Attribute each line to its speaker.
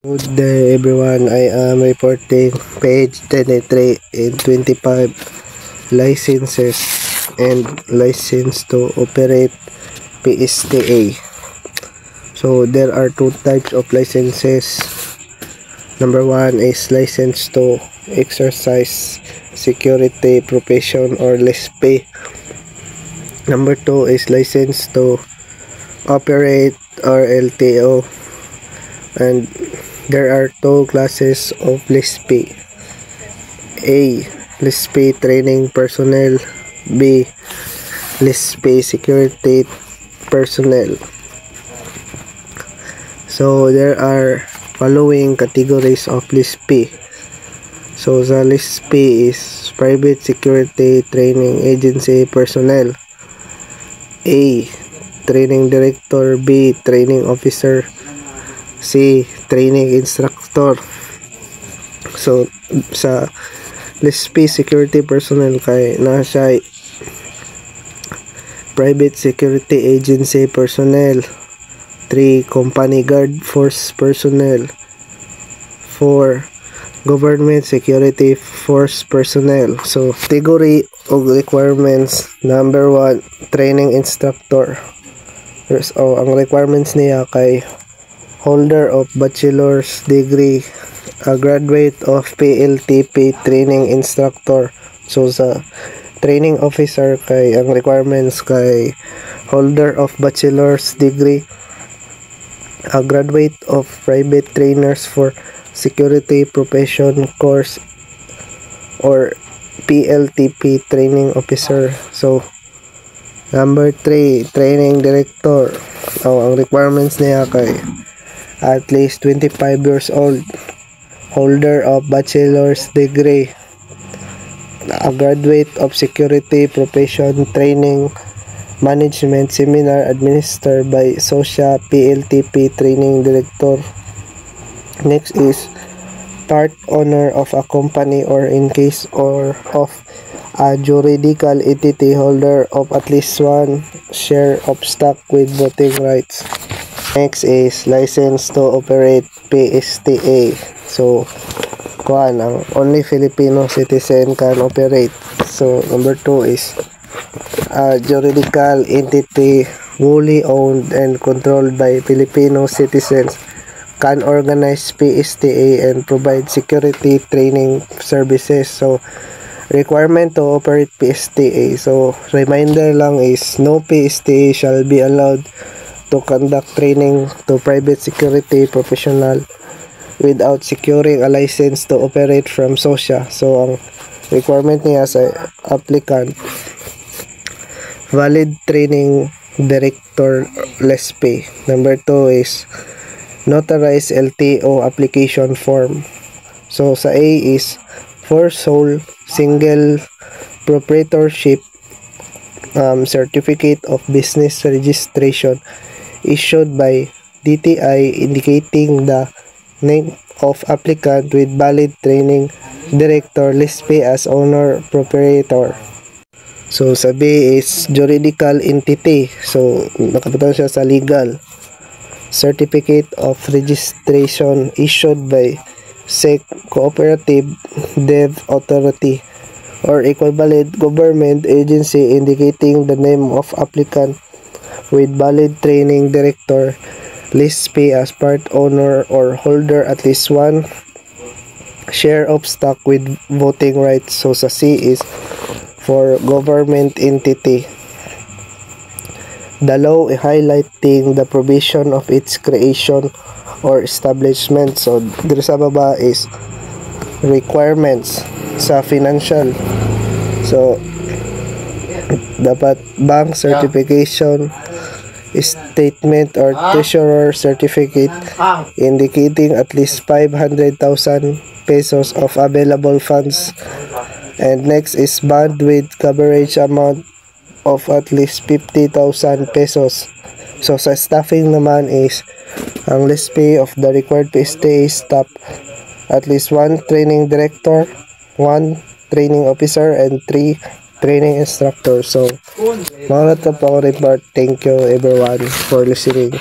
Speaker 1: Good day everyone, I am reporting page 23 and 25 licenses and license to operate PSTA. So there are two types of licenses. Number one is license to exercise security profession or LSP. Number two is license to operate or LTO. And there are two classes of LSP. A. LSP training personnel. B. LSP security personnel. So there are following categories of LSP. So the LSP is private security training agency personnel. A. Training director. B. Training officer. C. Training instructor. So sa LSP security personnel kay nasa private security agency personnel. 3. Company guard force personnel. 4. Government security force personnel. So category of requirements. Number 1, training instructor. So ang requirements niya kay holder of bachelor's degree, a graduate of PLTP training instructor. So sa training officer kay ang requirements kay holder of bachelor's degree, a graduate of private trainers for security profession course or PLTP training officer. So number 3, training director. Ang requirements niya kay at least 25 years old, holder of bachelor's degree, a graduate of security profession training management seminar administered by SOSHA PLTP training director. Next is part owner of a company or in case or of a juridical entity holder of at least one share of stock with voting rights. Next is license to operate PSTA. So kuan ang only Filipino citizen can operate. So number 2 is a juridical entity wholly owned and controlled by Filipino citizens can organize PSTA and provide security training services. So requirement to operate PSTA. So reminder lang is no PSTA shall be allowed to conduct training to private security professional without securing a license to operate from SOSHA. So ang requirement niya sa applicant, valid training director LSP. Number 2 is notarized LTO application form. So sa A is for sole single proprietorship certificate of business registration issued by DTI indicating the name of applicant with valid training director LSP as owner proprietor. So sa B is juridical entity. So nakapunta siya sa legal certificate of registration issued by SEC Cooperative Dev Authority or equivalent government agency indicating the name of applicant with valid training director LSP as part owner or holder at least one share of stock with voting rights. So sa C is for government entity. The law highlighting the provision of its creation or establishment. So dito sa baba is requirements sa financial. So dapat bank certification, statement or treasurer certificate indicating at least 500,000 pesos of available funds. And next is bond with coverage amount of at least 50,000 pesos. So sa staffing naman is ang LSP of the required PSTA staff at least 1 training director, 1 training officer, and 3 training instructor. So mga na po ako report. Thank you everyone for listening.